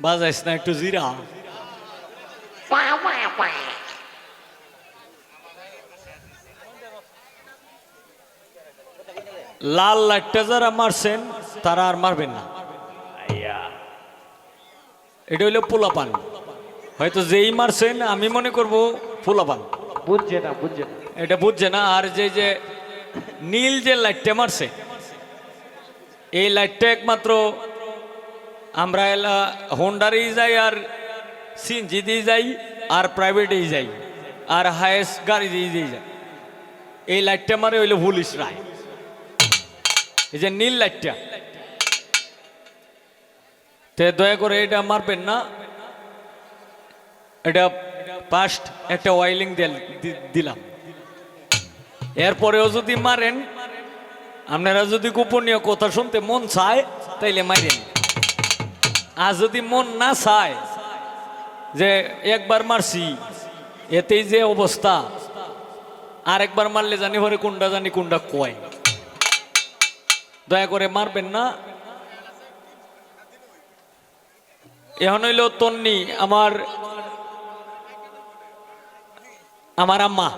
বাজাইস না একটু জিরা। লাল লাইটটা যারা মারছেন তারা আর মারবেন না। এটা হইলো পোলাপান, হয়তো যেই মারছেন আমি মনে করব পোলাপান, বুঝছে না এটা বুঝছে না। আর যে যে নীল যে লাইটটা মারছে, এই লাইটটা একমাত্র আমরা এলা হোন্ডারেই যাই, আর সিএনজি দিয়ে যাই, আর প্রাইভেটেই যাই, আর হায়েস্ট গাড়ি দিয়ে যাই। এই লাইটটা মারে হইলো পুলিশ রায়, এই যে নীল লাইটটা। তে দয়া করে এটা মারবেন না। এটা ফার্স্ট একটা ওয়াইলিং দিলাম, এরপরেও যদি মারেন, আপনারা যদি গোপনীয় কথা শুনতে মন চায় তাইলে মারেন। আর যদি মন না চায় যে একবার মারছি এতেই যে অবস্থা, আর একবার মারলে জানি পরে কোনটা কয়, দয়া করে মারবেন না। এখন হইল তন্নি আমার আম্মা,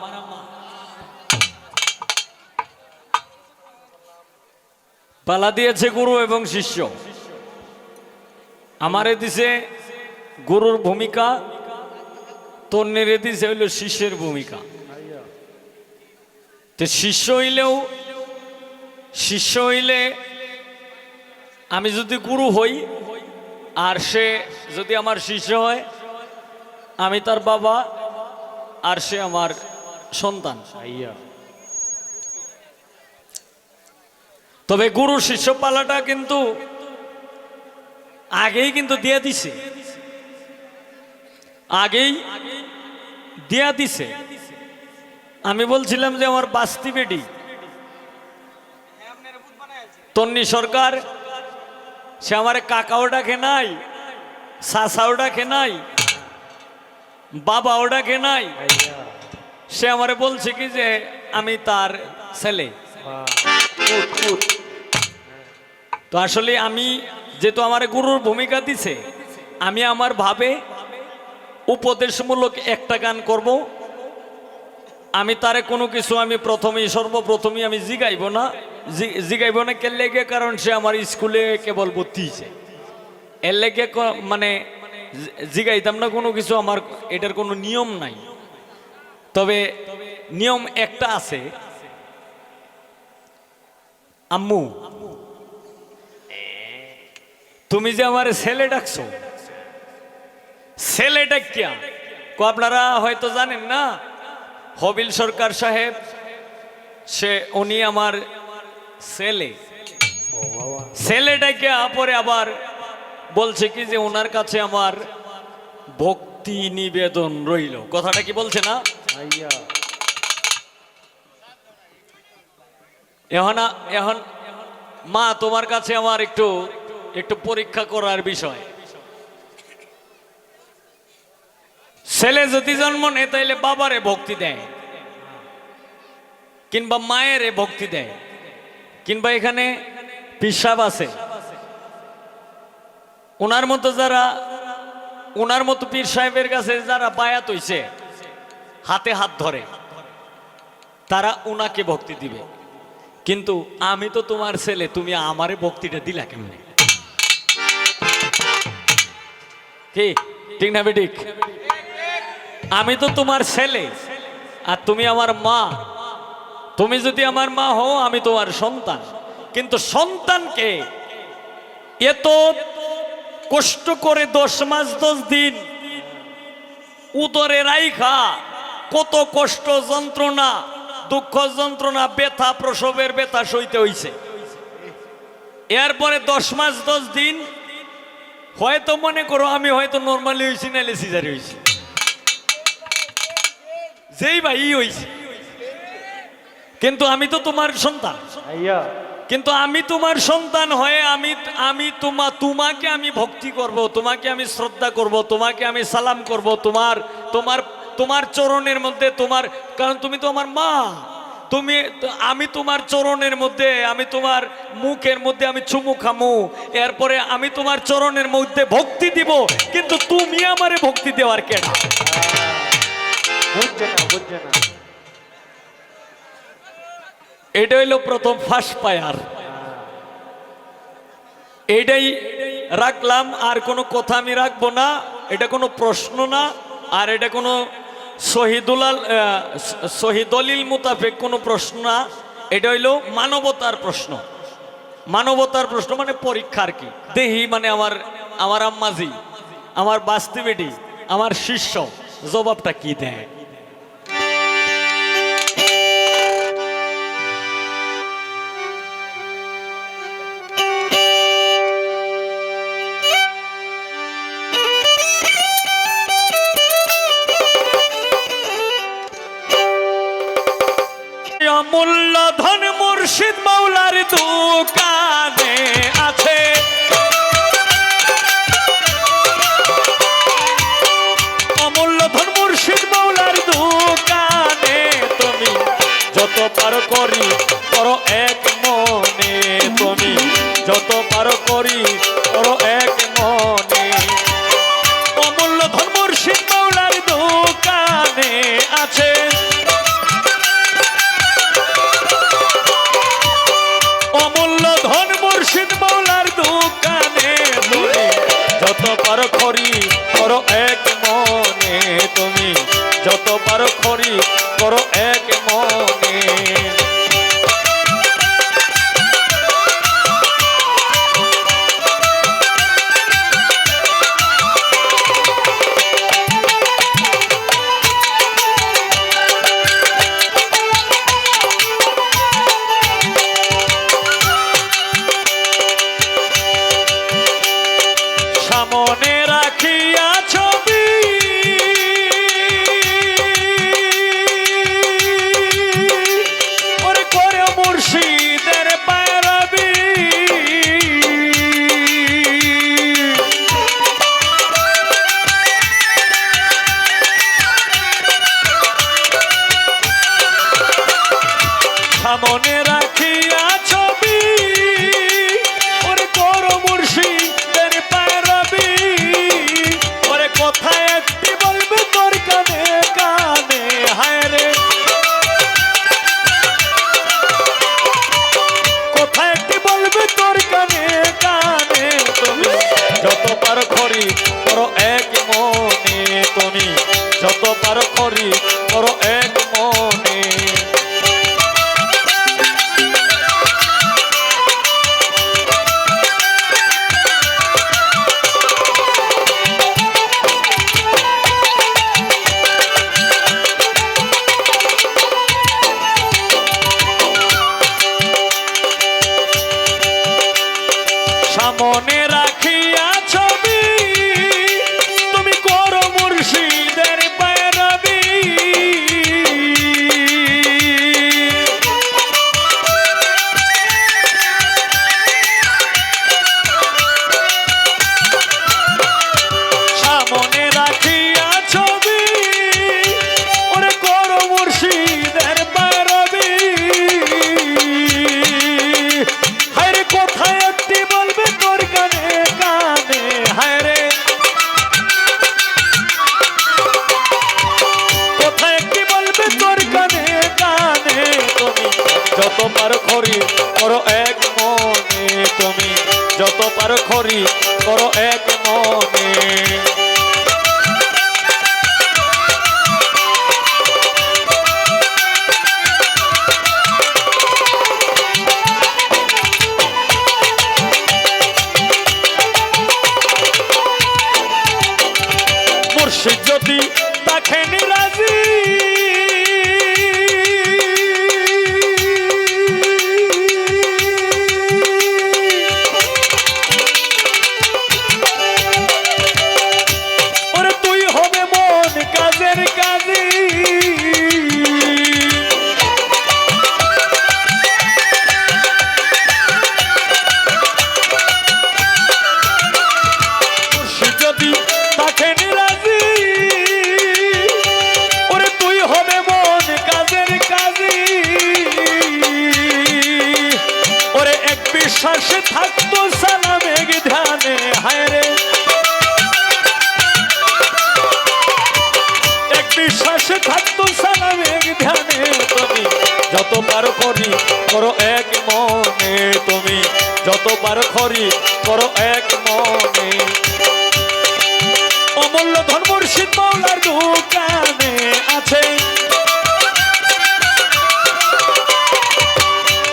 পালা দিয়েছে গুরু এবং শিষ্য। আমারে দিছে গুরুর ভূমিকা, তন্নিরে দিছে হইল শিষ্যের ভূমিকা। তো শিষ্য হইলে আমি যদি গুরু হই, আর সে যদি আমার শিষ্য হয়, আমি তার বাবা আর সে আমার সন্তান। তবে গুরু শিষ্য পালাটা কিন্তু আগেই দিয়ে দিছে, আমি বলছিলাম যে আমার বাস্তি বেটি তন্নি সরকার, সে আমার কাকাও ডাকে নাই, চাচাও ডাকে নাই, বাবাও ডাকে নাই। সে আমারে বলছে কি যে আমি তার ছেলে। তো আসলে আমি যেহেতু আমার গুরুর ভূমিকা দিছে, আমি আমার ভাবে উপদেশমূলক একটা গান করব। আমি তারে কোনো কিছু আমি সর্বপ্রথমই আমি জিগাইব না কে লেগে, কারণ সে আমার স্কুলে কেবল ভর্তি হয়েছে, এর লেগে মানে জিগাইতাম না কোনো কিছু। আমার এটার কোনো নিয়ম নাই, তবে নিয়ম একটা আছে। আম্মু, তুমি যে আমার ছেলে ডাকছো, ছেলে ডাকিয়া আপনারা হয়তো জানেন না, হবিল সরকার সাহেব উনি আমার ছেলে ডাকিয়া পরে আবার বলছে কি যে ওনার কাছে আমার ভক্তি নিবেদন রইল। কথাটা কি বলছে না? এখন মা, তোমার কাছে আমার একটু পরীক্ষা করার বিষয়। ছেলে যদি জন্ম নেয় তাইলে বাবারে ভক্তি দেয়, কিংবা মায়েরে ভক্তি দেয়, কিংবা এখানে পিসাব আছে, ওনার মতো পীর সাহেবের কাছে যারা বায়াত হইছে, হাতে হাত ধরে, তারা উনাকে ভক্তি দিবে। কিন্তু আমি তো তোমার ছেলে, তুমি আমারে ভক্তিটা দিলা কেমনে? কি ঠিক না বেঠিক? আমি তো তোমার ছেলে, আর তুমি আমার মা। তুমি যদি আমার মা হও, আমি তোমার সন্তান। কিন্তু সন্তানকে এত কষ্ট করে 10 মাস 10 দিন উদরে রাইখা, কত কষ্ট, যন্ত্রণা, দুঃখ, যন্ত্রণা, ব্যথা, প্রসবের ব্যথা সইতে হইছে। এরপরে 10 মাস 10 দিন হয়তো মনে করো আমি হয়তো নর্মালি হয়েছি, নাইলে সিজারি হয়েছি, যেই ভাই হয়েছি। কিন্তু আমি তো তোমার সন্তান, কিন্তু আমি তোমার সন্তান হয়ে তোমাকে আমি ভক্তি করব, তোমাকে আমি শ্রদ্ধা করব, তোমাকে আমি সালাম করব, তোমার চরণের মধ্যে কারণ তুমি তো আমার মা, আমি তোমার চরণের মধ্যে, আমি তোমার মুখের মধ্যে আমি চুমু খামু, এরপরে আমি তোমার চরণের মধ্যে ভক্তি দিব, কিন্তু তুমি আমারে ভক্তি দেওয়ার কেন? বুঝছে না, বুঝছে না। এটা হইলো প্রথম ফার্স্ট পায়ার। এইটাই রাখলাম, আর কোনো কথা আমি রাখবো না। এটা কোনো প্রশ্ন না, আর এটা কোনো শহীদলিল মুতাফিক কোনো প্রশ্ন না। এটা হইলো মানবতার প্রশ্ন। মানবতার প্রশ্ন মানে পরীক্ষার কি দেহি, মানে আমার আম্মাজি, আমার বাস্তবেটি, আমার শিষ্য জবাবটা কি দেয়। অমূল্য ধন মুর্শিদ মাওলার দোকানে আছে, অমূল্য ধন মুর্শিদ মাওলার দোকানে তুমি যত পার করি করো এক মনে, তুমি যত পার করি করো এক মনে। অমূল্য ধন মুর্শিদ মাওলার দোকানে আছে, অমূল্য ধন মুর্শিদ মাওলার দোকানে তুমি যত পার করি করো এক মনে, তুমি যত পার করি করো এক মনে। সামনে রাখিয়া ছবি ওরে করে মুর্শিদের পায়রাবি, সামনে রাখিয়া ছবি ওরে করো মুর্শিদের পায়রাবি, ওরে কোথায় একটি বলবে তোর কানে কানে, হায় রে কোথায় একটি বলবে তোর কানে কানে। তুমি যত পার করি করো এক মনে, তুমি যত পার করি করো এক মনে। সামনে রাখিয়া ছবি তুমি করো মুর্শিদের পায়রাবি, সামনে রাখিয়া ছবি ওরে করো মুর্শিদের পায়রাবি, হায় রে কোথায় একটি বলবে তোর কানে কানে, হায় রে কোথায় একটি বলবে তোর কানে কানে। তুমি যত পার করি করো এক মনে, তুমি যত পার করি করো এক মনে। মুর্শিদ যদি দেখেন রাজি, ওরে তুই হবে মন কাজের কাজী, মুর্শিদ যদি দেখেন রাজি, ওরে তুই হবে পার করি করো এক মনে, তুমি যত পার করি করো এক মনে। অমূল্য ধন মুর্শিদ মাওলার দোকানে আছে,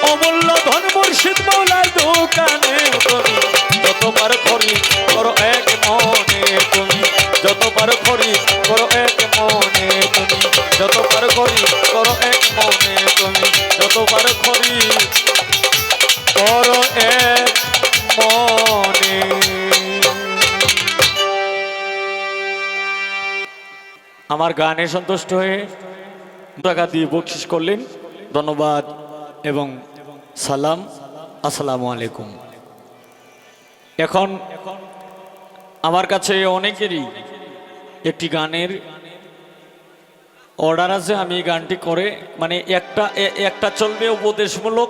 অমূল্য ধন মুর্শিদ মাওলার দোকানে, তুমি যত পার করি করো এক মনে, তুমি যত পার করি করো এক মনে, তুমি যত পার করি করো এক মনে, তুমি যত পার করি করো এক মনে। আমার গানে সন্তুষ্ট হয়ে টাকা দিয়ে বকশিস করলেন, ধন্যবাদ এবং সালাম, আসসালামু আলাইকুম। এখন আমার কাছে অনেকেরই একটি গানের অর্ডার আছে, আমি এই গানটি করে মানে একটা চলবে উপদেশমূলক।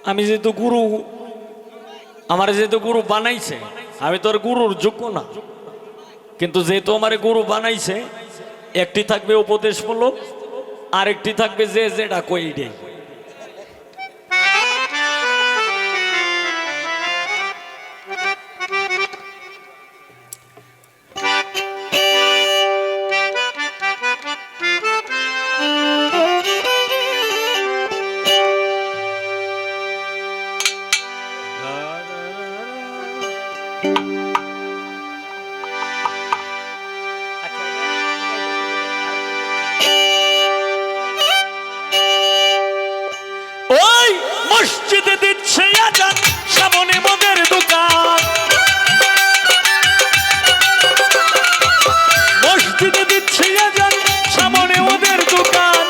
আমি যেহেতু গুরু, আমার যেহেতু গুরু বানাইছে, আমি তো আর গুরুর যোগ্য না, কিন্তু যেহেতু আমার গুরু বানাইছে, একটি থাকবে উপদেশমূলক, আরেকটি থাকবে যে যেটা কইডে। মসজিদে দিচ্ছে আজান, সামনে মদের দোকান, মসজিদে দিচ্ছে আজান, সামনে ওদের দোকান,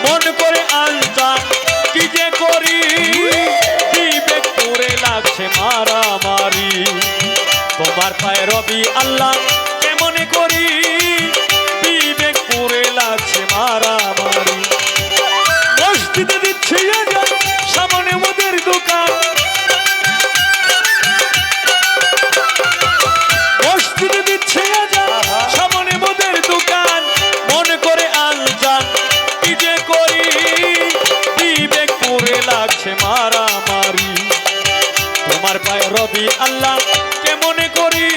মন করে আলজান কি যে করি, বিবেক করে লাগছে মারামারি, তোমার পায়ে রবি আল্লাহ কেমন করি, বিবেক করে লাগছে মারামারি। মসজিদে দিচ্ছে আজান, সামনে ওদের দোকান, মসজিদে দিচ্ছে আজান, সামনে ওদের দোকান, মন করে আলজান কি যে করি, বিবেক করে লাগছে মারামারি, তোমার পায়ে রবি আল্লাহ কেমন করি,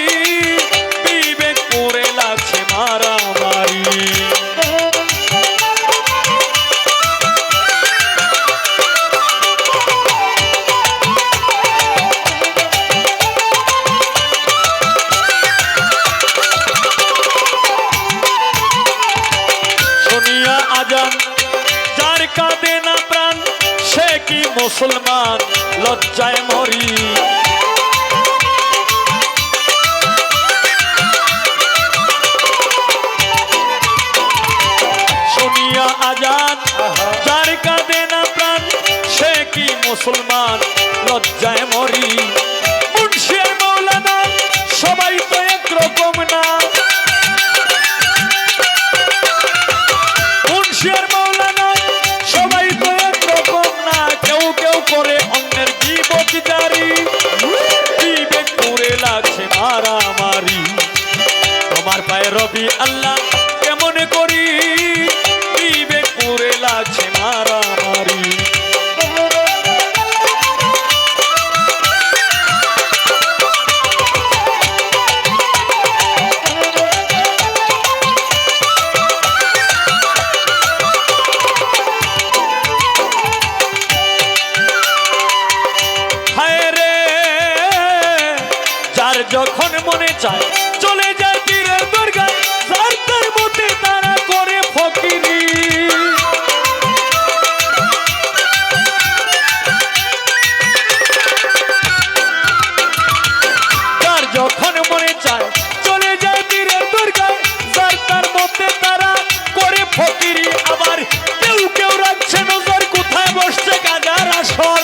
বিবেক করে লাগছে মারামারি। যার কাঁদে না প্রাণ সে কি মুসলমান, লজ্জায় মরি, শুনিয়া আজান, যার কাঁদে না প্রাণ সে কি মুসলমান, লজ্জায় মরি। মুন্সি আর মৌলানা সবাই তো একরকম না, মুন্সি আর মৌলানা সবাই তো একরকম না, কেউ কেউ করে অন্যের জীবত জারি, বিবেক করে লাগছে মারামারি, তোমার পায়ে রবি আল্লাহ কেমন করি, বিবেক করে লাগছে মারামারি। যখন মনে চায় চলে যায় পীরের দরগায়, যার তার মতে তারা করে ফকিরি, যার যখন মনে চায় চলে যায় পীরের দরগায়, যার তার মতে তারা করে ফকিরি। আবার কেউ কেউ রাখছে নজর কোথায় বসছে গাজার আসর,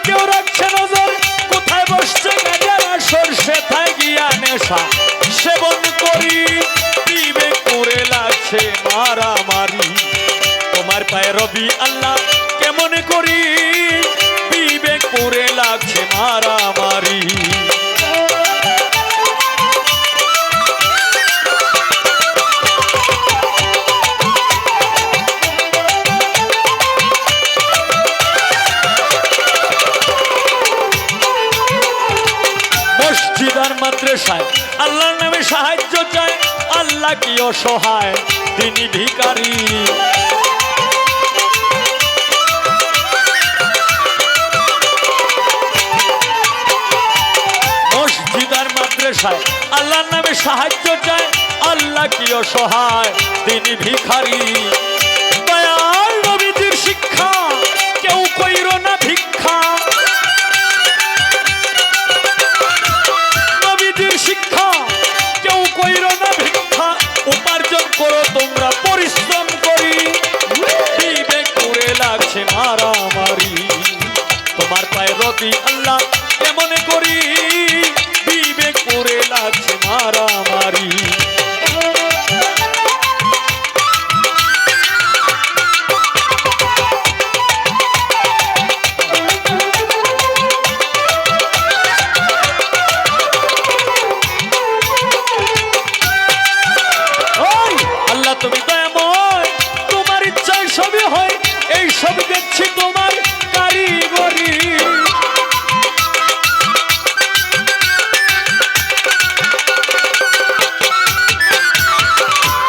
কেউ রাখছে নজর কোথায় বসছে গাজার আসর, সেথায় গিয়া নেশা সেবন করি, বিবেক করে লাগছে মারামারি, তোমার পায়ে রবি আল্লাহ কেমন করি, বিবেক করে লাগছে মারামারি। মসজিদ আর মাদ্রাসায় আল্লাহর নামে সাহায্য চায়, আল্লাহ কি অসহায় তিনি ভিখারি। মসজিদ আর মাদ্রাসায় আল্লাহর নামে সাহায্য চায়, আল্লাহ কি অসহায় তিনি ভিখারি। দয়াল নবীজির শিক্ষা কেউ কইর না ভিক্ষা, নবীজির শিক্ষা কেউ কইর না ভিক্ষা। উপার্জন করো তোমরা পরিশ্রম করি, বিবেক করে লাগছে মারামারি। তোমার পায়ে রবি আল্লাহ কেমন করি, বিবেক করে লাগছে মারামারি। আল্লাহ তুমি দয়াময়, তোমার ইচ্ছায় সবই হয়, এই সব দেখছি তোমার কারিগরি।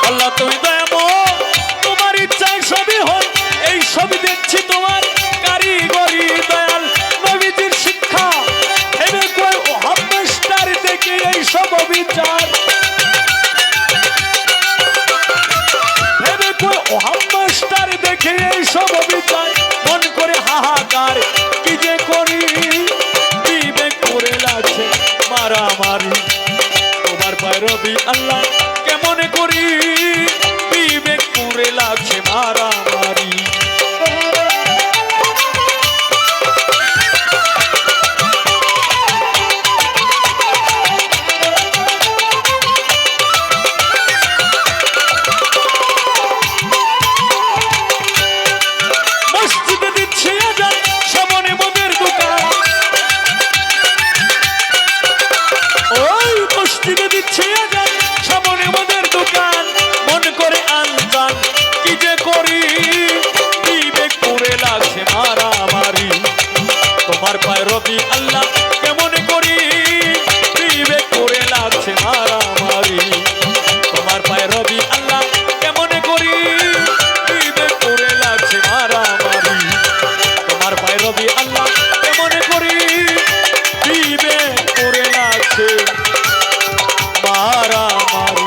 আল্লাহ তুমি দয়াময়, তোমার ইচ্ছায় সবই হয়, এই সব দেখছি তোমার কারিগরি। দয়াল নবীজির শিক্ষা ভেবে কই ও হাফমেস্টার দেখে এই সব বিচার, মাস্টার দেখে এই সব বিচার, মন করে হাহাকার কি যে করি, বিবেক করে লাগছে মারামারি। তোমার পায়ে রবি আল্লাহ কেমন করি, বিবেক করে লাগছে মারামারি। তোমার পায়ে রবি আল্লাহ কেমন করি, বিবেক করে লাগছে মারামারি। তোমার পায়ে রবি আল্লাহ কেমন করি, বিবেক করে লাগছে মারামারি। তোমার পায়ে রবি আল্লাহ কেমন করি, বিবেক করে লাগছে মারামারি।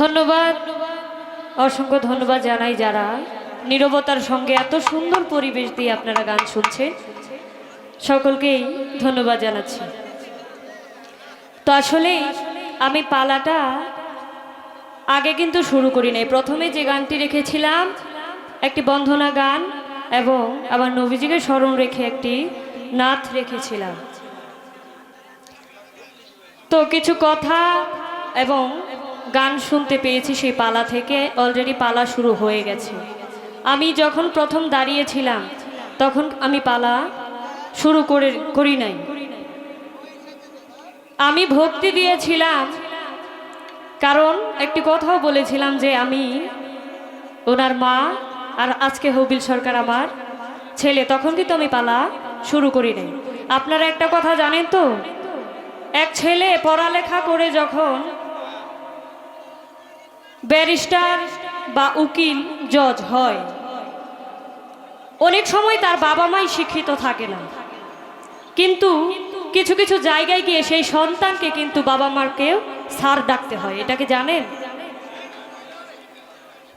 ধন্যবাদ, অসংখ্য ধন্যবাদ জানাই যারা নীরবতার সঙ্গে এত সুন্দর পরিবেশ দিয়ে আপনারা গান শুনছেন, সকলকেই ধন্যবাদ জানাচ্ছি। তো আসলে আমি পালাটা আগে কিন্তু শুরু করি নাই, প্রথমে যে গানটি রেখেছিলাম একটি বন্দনা গান এবং আবার নবীজিকে স্মরণ রেখে একটি নাথ রেখেছিলাম। তো কিছু কথা এবং গান শুনতে পেয়েছি সেই পালা থেকে, অলরেডি পালা শুরু হয়ে গেছে। আমি যখন প্রথম দাঁড়িয়েছিলাম তখন আমি পালা শুরু করি নাই, আমি ভক্তি দিয়েছিলাম কারণ একটি কথাও বলেছিলাম যে আমি ওনার মা, আর আজকে হবিল সরকার আমার ছেলে, তখন কিন্তু আমি পালা শুরু করি নাই। আপনারা একটা কথা জানেন তো, এক ছেলে পড়ালেখা করে যখন ব্যারিস্টার বা উকিল জজ হয়, অনেক সময় তার বাবা মাই শিক্ষিত থাকে না, কিন্তু কিছু কিছু জায়গায় গিয়ে সেই সন্তানকে কিন্তু বাবা মাকেও স্যার ডাকতে হয়। এটাকে জানেন?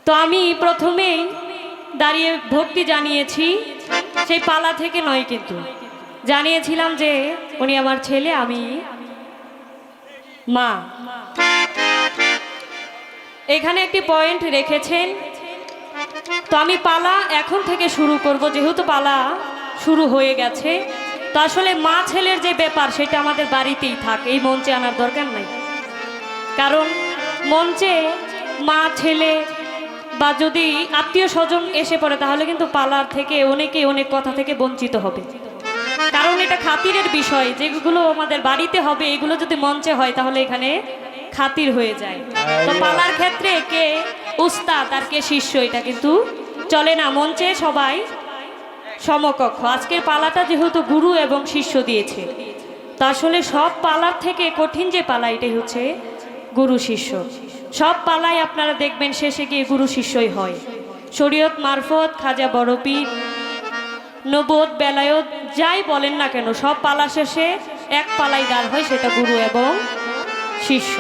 তো আমি প্রথমেই দাঁড়িয়ে ভক্তি জানিয়েছি, সেই পালা থেকে নয়, কিন্তু জানিয়েছিলাম যে উনি আমার ছেলে, আমি মা। এখানে একটি পয়েন্ট রেখেছেন, তো আমি পালা এখন থেকে শুরু করব, যেহেতু পালা শুরু হয়ে গেছে। তো আসলে মা ছেলের যে ব্যাপার সেটা আমাদের বাড়িতেই থাকে, এই মঞ্চে আনার দরকার নাই। কারণ মঞ্চে মা ছেলে বা যদি আত্মীয় স্বজন এসে পড়ে তাহলে কিন্তু পালার থেকে অনেকেই অনেক কথা থেকে বঞ্চিত হবে। কারণ এটা খাতিরের বিষয়, যেগুলো আমাদের বাড়িতে হবে এগুলো যদি মঞ্চে হয় তাহলে এখানে খাতির হয়ে যায়। তো পালার ক্ষেত্রে কে উস্তাদ আর কে শিষ্য এটা কিন্তু চলে না, মঞ্চে সবাই সমকক্ষ। আজকের পালাটা যেহেতু গুরু এবং শিষ্য দিয়েছে, তা আসলে সব পালার থেকে কঠিন যে পালা এটাই হচ্ছে গুরু শিষ্য। সব পালাই আপনারা দেখবেন শেষে গিয়ে গুরু শিষ্যই হয়। শরীয়ত মারফত, খাজা বড় পীর, নবদ বেলায়ত যাই বলেন না কেন, সব পালা শেষে এক পালাই দাঁড় হয়, সেটা গুরু এবং শিষ্য।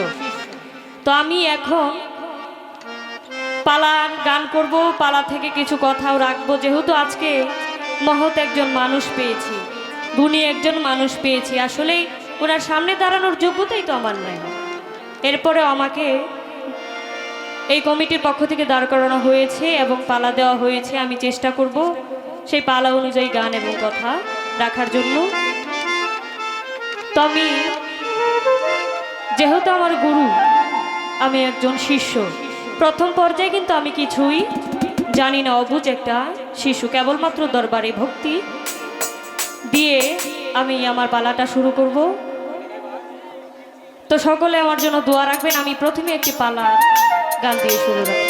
তো আমি এখন পালার গান করব, পালা থেকে কিছু কথাও রাখবো, যেহেতু আজকে মহৎ একজন মানুষ পেয়েছি, গুণী একজন মানুষ পেয়েছি। আসলে ওনার সামনে দাঁড়ানোর যোগ্যতাই তো আমার নাই, এরপরেও আমাকে এই কমিটির পক্ষ থেকে দাঁড় করানো হয়েছে এবং পালা দেওয়া হয়েছে। আমি চেষ্টা করব সেই পালা অনুযায়ী গান এবং কথা রাখার জন্য। তো আমি যেহেতু আমার গুরু, আমি একজন শিষ্য, প্রথম পর্যায়ে কিন্তু আমি কিছুই জানি না, অবুঝ একটা শিশু, কেবলমাত্র দরবারে ভক্তি দিয়ে আমি আমার পালাটা শুরু করব। তো সকলে আমার জন্য দোয়া রাখবেন। আমি প্রথমে একটি পালা গান দিয়ে শুরু রাখব।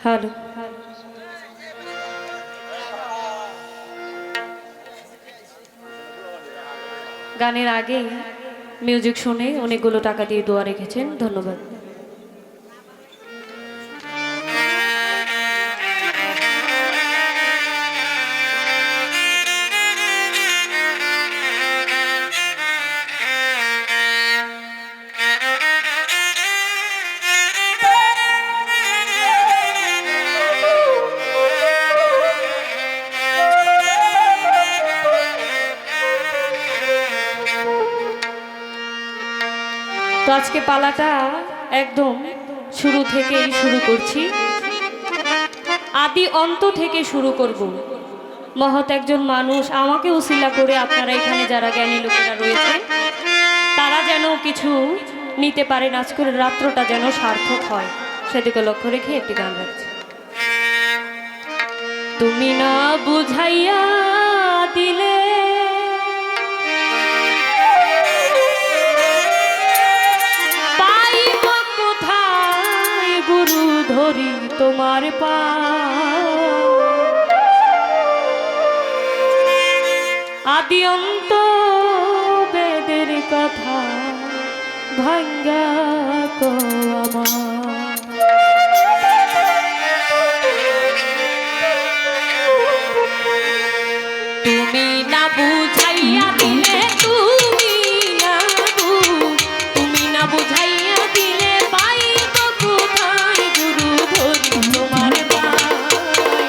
হ্যালো, গানের আগে মিউজিক শুনে অনেকগুলো টাকা দিয়ে দোয়া রেখেছেন, ধন্যবাদ। তো আজকে পালাটা একদম শুরু থেকেই শুরু করছি, আদি অন্ত থেকে শুরু করব। মহৎ একজন মানুষ আমাকে উসিলা করে আপনারা এখানে যারা জ্ঞানী লোকেরা রয়েছেন তারা যেন কিছু নিতে পারেন, আজকের রাত্রটা যেন সার্থক হয়, সেদিকে লক্ষ্য রেখে একটি গান রাখছি। তুমি না বুঝাইয়া আদি অন্ত বেদের কথা ভাঙ্গা কো আমার। তুমি না বুঝাইয়া দিলে, তুমি না বুঝাইয়া দিলে পাইব কোথায় গুরু ধরি তোমার পায়।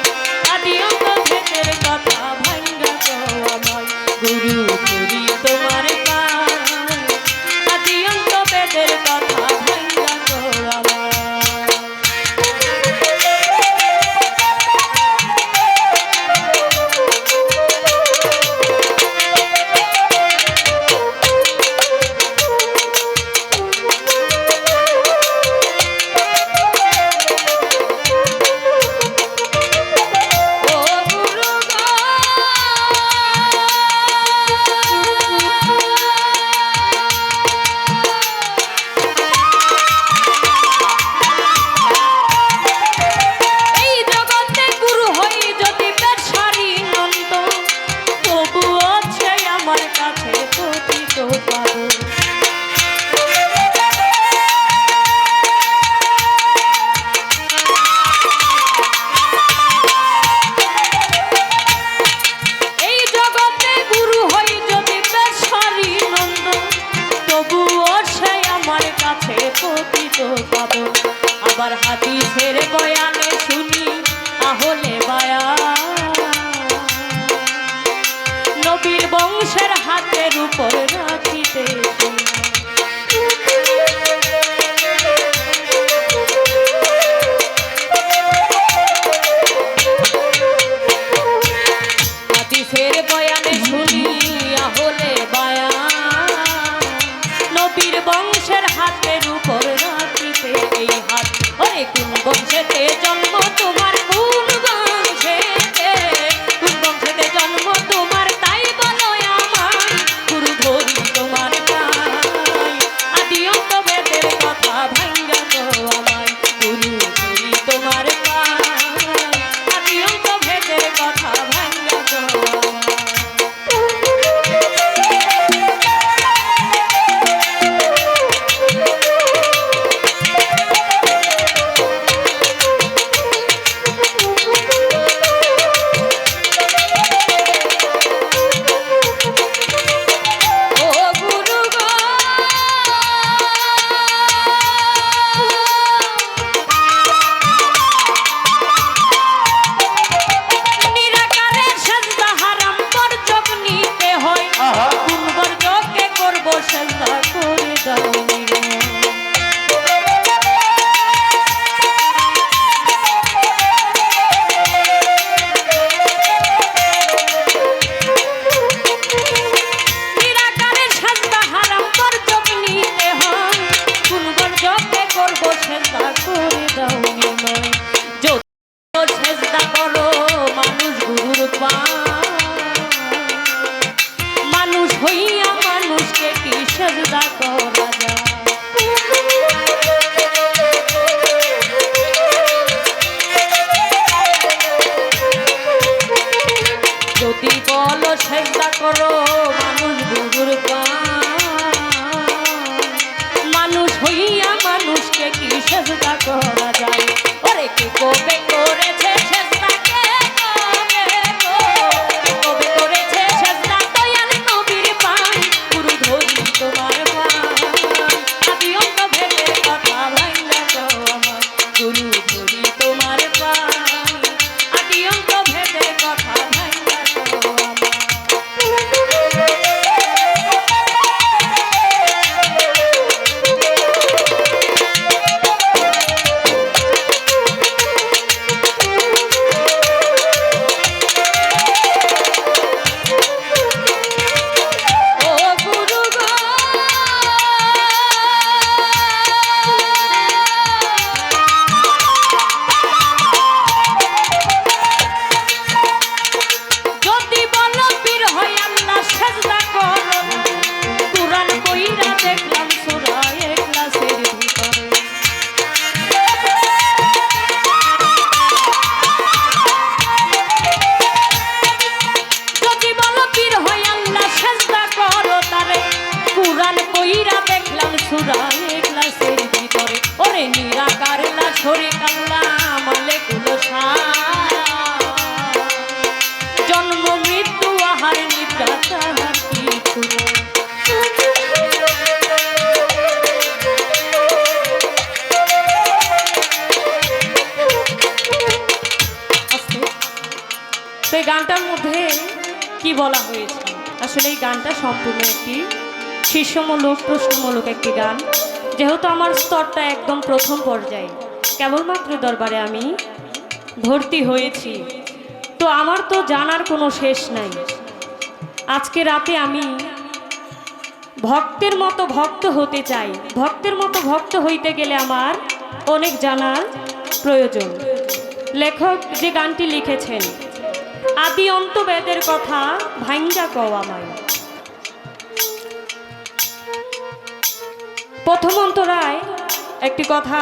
আদি অন্ত ভেদের কথা ভাঙ্গা কো আমার, গুরু ধরি তোমার পায়। আদি অন্ত বেদের কথা ভাঙ্গা কো আমার। আবার হাদিসের বয়ানে শুনি আহলে বায়া, নবীর বংশের হাতের উপর রাখিতে হাদিসের বয়ানে শুনি আহলে বায়া, নবীর বংশের হাতের উপর রাখিতে এই হাত। ওরে কোন বংশেতে জন্ম তোমার, কোন বংশেতে, কোন বংশেতে জন্ম তোমার, তাই বলো আমায় গুরু ধরি তোমার পায়। আদি অন্ত বেদের কথা ভাঙ্গা কো আমায়, গুরু ধরি তোমার পায়। আদি অন্ত বেদের কথা ভাঙ্গা কো আমায়। মানুষ হইয়া মানুষকে কি সেজদা করা যায়? যদি বলো সেজদা করো মানুষ গুরুর মানুষ হইয়া মানুষকে কি সেজদা করা যায়? ওরে কে কবে করেছে সেজদা, কে কবে করেছে সেজদা দয়াল নবীর পায়, গুরু ধরি তোমার পায়। আদি অন্ত ভেদের কথা ভাঙ্গা কো আমার, গুরু ধরি তোমার পায়। আদি অন্ত ভেদের কথা ভাঙ্গা কো আমার। সুরায় ক্লাসের ভিতরে ওরে নিরাকার লা ছড়ি কাল্লা মালে কুলসা জন্ম মৃত্যু আহার নিদ্রা তাহার কিছু এই গানটার মধ্যে কি বলা হয়েছে আসলে এই গানটা সম্পূর্ণ একটি শিষ্যমূলক প্রশ্নমূলক একটি গান যেহেতু আমার স্তরটা একদম প্রথম পর্যায়ে কেবলমাত্র দরবারে আমি ভর্তি হয়েছি তো আমার তো জানার কোনো শেষ নাই আজকে রাতে আমি ভক্তের মতো ভক্ত হতে চাই ভক্তের মতো ভক্ত হইতে গেলে আমার অনেক জানার প্রয়োজন লেখক যে গানটি লিখেছেন আদি অন্ত বেদের কথা ভাঙ্গা কও আমায় প্রথম অন্তরায় একটি কথা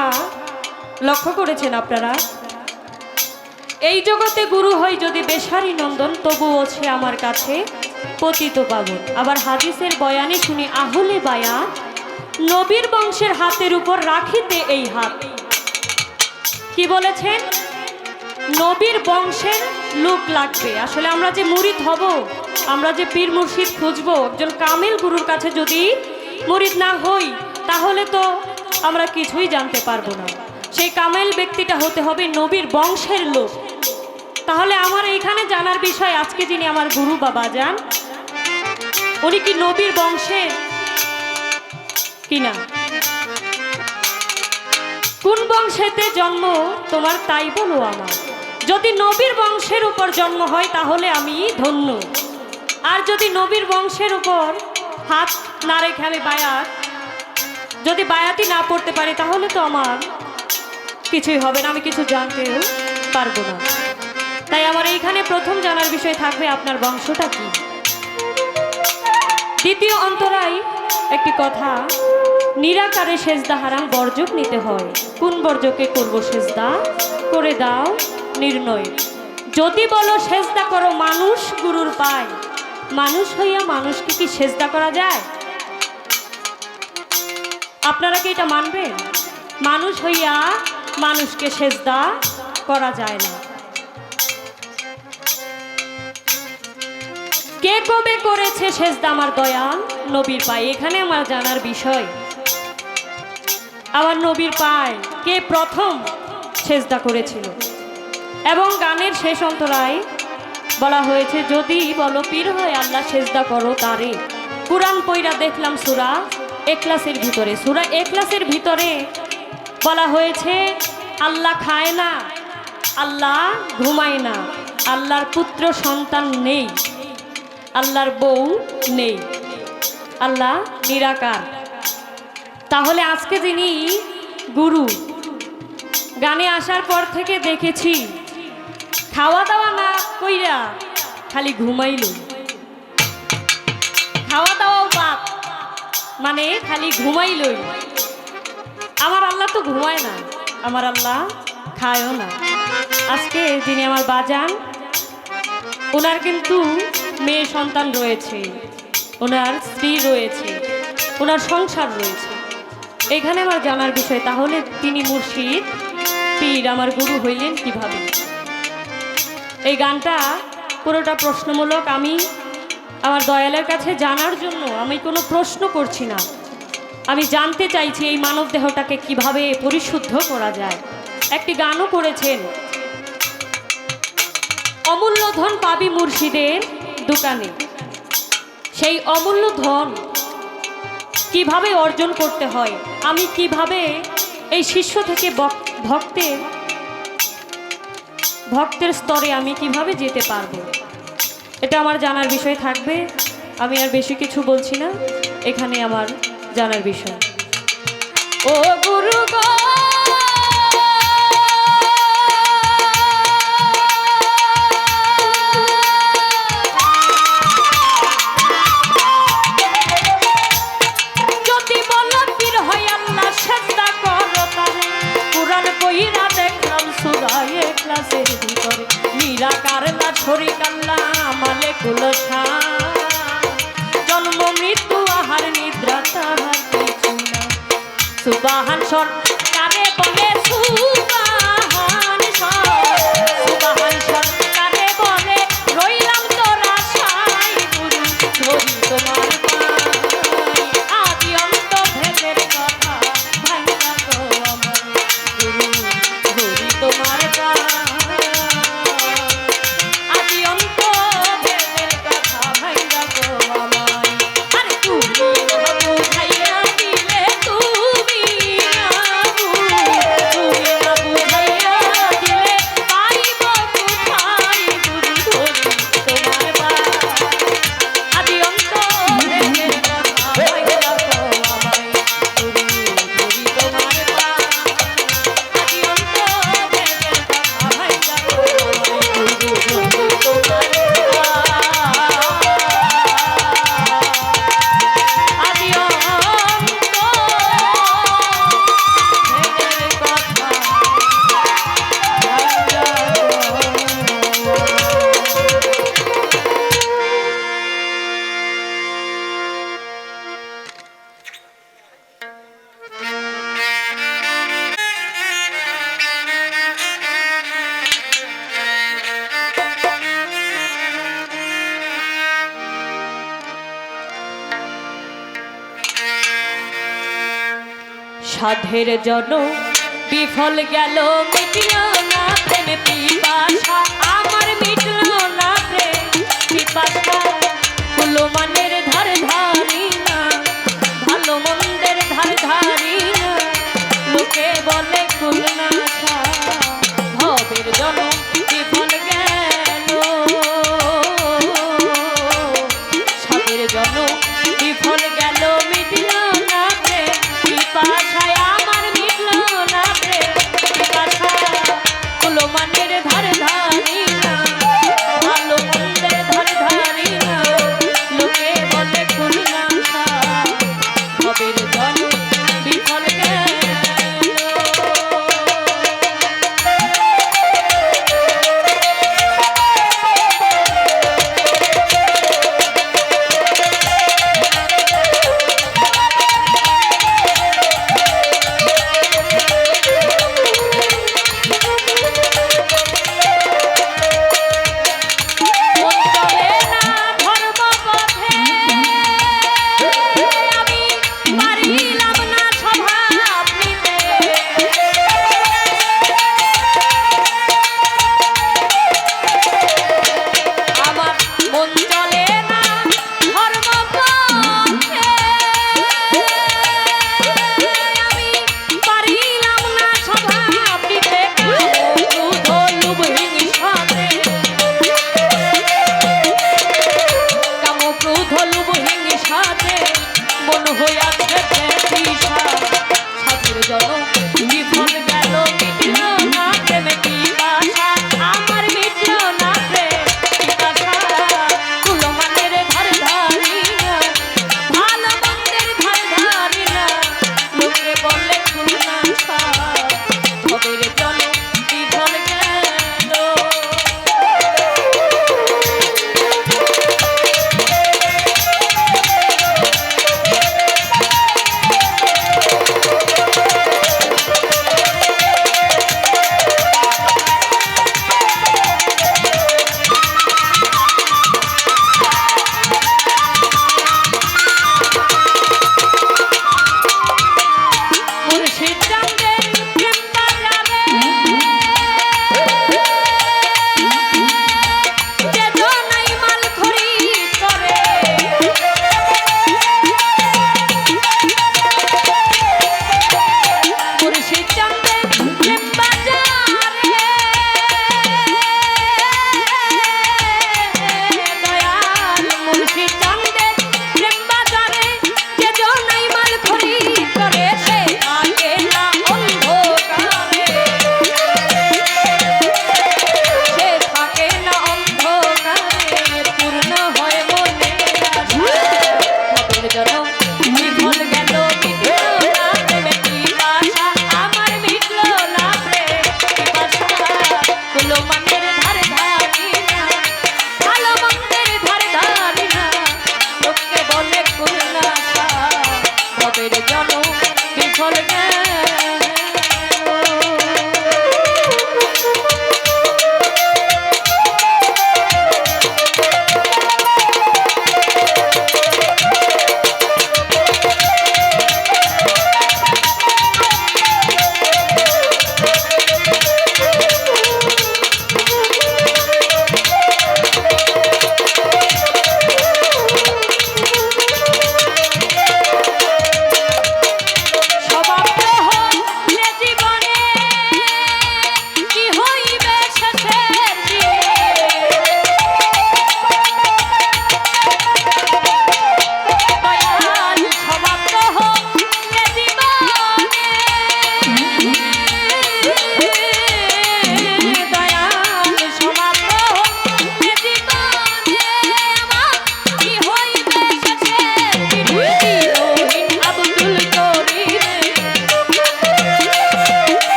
লক্ষ্য করেছেন আপনারা এই জগতে গুরু হয় যদি বেশারি নন্দন তবুও সে আমার কাছে পতিত পাবন আবার হাদিসের বয়ানে শুনি আহলে বায়াত নবীর বংশের হাতের উপর রাখিতে এই হাত কি বলেছেন নবীর বংশের লোক লাগবে আসলে আমরা যে মুরিদ হব আমরা যে পীর মুর্শিদ খুঁজবো একজন কামিল গুরুর কাছে যদি মুরিদ না হই তাহলে তো আমরা কিছুই জানতে পারবো না সেই কামিল ব্যক্তিটা হতে হবে নবীর বংশের লোক তাহলে আমার এইখানে জানার বিষয় আজকে যিনি আমার গুরু বাবা যান উনি কি নবীর বংশের কিনা কোন বংশেতে জন্ম তোমার তাই বলো আমার যদি নবীর বংশের উপর জন্ম হয় তাহলে আমি ধন্য আর যদি নবীর বংশের উপর হাত না রেখে আমি বায়াত যদি বায়াতই না পড়তে পারি তাহলে তো আমার কিছুই হবে না আমি কিছু জানতেও পারবো না তাই আমার এইখানে প্রথম জানার বিষয় থাকবে আপনার বংশটা কি দ্বিতীয় অন্তরায় একটি কথা নিরাকারে সেজদা হারাম বর্জক নিতে হয় কোন বর্জকে করব সেজদা করে দাও নির্ণয় যদি বলো সেজদা করো মানুষ গুরুর পায় মানুষ হইয়া মানুষকে কি সেজদা করা যায় আপনারা কি এটা মানবেন মানুষ হইয়া মানুষকে সেজদা করা যায় না কে কবে করেছে সেজদা আমার দয়াল নবীর পায় এখানে আমার জানার বিষয় আমার নবীর পায় কে প্রথম সেজদা করেছিল এবং গানের শেষ অন্তরায় বলা হয়েছে যদি বলো পীর হয় আল্লাহ সেজদা করো তারে কুরআন পইরা দেখলাম সূরা ইখলাসের ভিতরে সূরা ইখলাসের ভিতরে বলা হয়েছে আল্লাহ খায় না আল্লাহ ঘুমায় না আল্লাহর পুত্র সন্তান নেই আল্লাহর বউ নেই আল্লাহ নিরাকার তাহলে আজকে যিনি গুরু গানে আসার পর থেকে দেখেছি খাওয়া দাওয়া না কইরা খালি ঘুমাইল খাওয়া দাওয়াও বাদ মানে খালি ঘুমাইলই আমার আল্লাহ তো ঘুমায় না আমার আল্লাহ খায়ও না আজকে যিনি আমার বাজান ওনার কিন্তু মেয়ে সন্তান রয়েছে ওনার স্ত্রী রয়েছে ওনার সংসার রয়েছে এখানে আমার জানার বিষয় তাহলে তিনি মুর্শিদ পীর আমার গুরু হইলেন কিভাবে এই গানটা পুরোটা প্রশ্নমূলক আমি আমার দয়ালের কাছে জানার জন্য আমি কোনো প্রশ্ন করছি না আমি জানতে চাইছি এই মানব দেহটাকে কিভাবে পরিশুদ্ধ করা যায় একটি গানও করেছেন অমূল্য ধন পাবি মুর্শিদের দোকানে সেই অমূল্য ধন কিভাবে অর্জন করতে হয় আমি কিভাবে এই শিষ্য থেকে ভক্তের স্তরে আমি কিভাবে যেতে পারবো এটা আমার জানার বিষয় থাকবে আমি আর বেশি কিছু বলছি না এখানে আমার জানার বিষয় ও গুরু গো নিরাকার না ছড়ি কাল্লা মালে কুলসা জন্ম মৃত্যু আহার নিদ্রা তাহার কিছু না সুবাহান সর কারে বলে সুবাহান সর সুবাহান সর কারে বলে রইলাম তোর আশায় গুরু ধরি তোমার পায় আদি অন্ত ভেদের কথা ভাঙা গো আমার গুরু ধরি তোমার পায় আদি অন্ত ভেদের কথা ভাঙা গো আমায় আরে তুমি বুঝাইয়া দিলে তুমি না বুঝাইয়া দিলে পাইব কোথায় গুরু ধরি তোমার পায় আদি অন্ত ভেদের কথা ভাঙা গো আমায় গুরু ধরি তোমার পায় আদি অন্ত ভেদের কথা ভাঙা গো আমায় গুরু ধরি তোমার আদি অন্ত ভেদের কথা সাধের জন বিফল গেল মিটল না প্রেম পিপাসা আমার মিটল না প্রেম পিপাসা হলো মানের ধার ধারি না ভালো মন্দের ধার ধারি না লোকে বলে খুলনা ভবের জন বিফল গেল সাধের জন বিফল গেল মিটল না প্রেম পিপাসায় আমার মিটল না প্রেম পিপাসা হলো মানের ধার ধারি না ভালো মন্দের ধার ধারি না লোকে বলে খুলনা ভবের জন বিফল গেল মন চলে না ধর্মপথে আমি পারিলাম না স্বভাব নিতে আমার মন চলে না ধর্মপথে আমি পারিলাম না স্বভাব নিতে ক্রোধ লোভ হিংসাতে কাম ক্রোধ লোভ হিংসাতে মন হইয়াছে পিসা সাধের জন বিফল গেল মিটল না প্রেম পিপাসা আমার মিটল না প্রেম পিপাসা কুলো মানের ধার ধারি না ভালো মন্দের ধার ধারি না লোকে বলে খুলনা ভবের জন বিফল গেল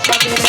তাদের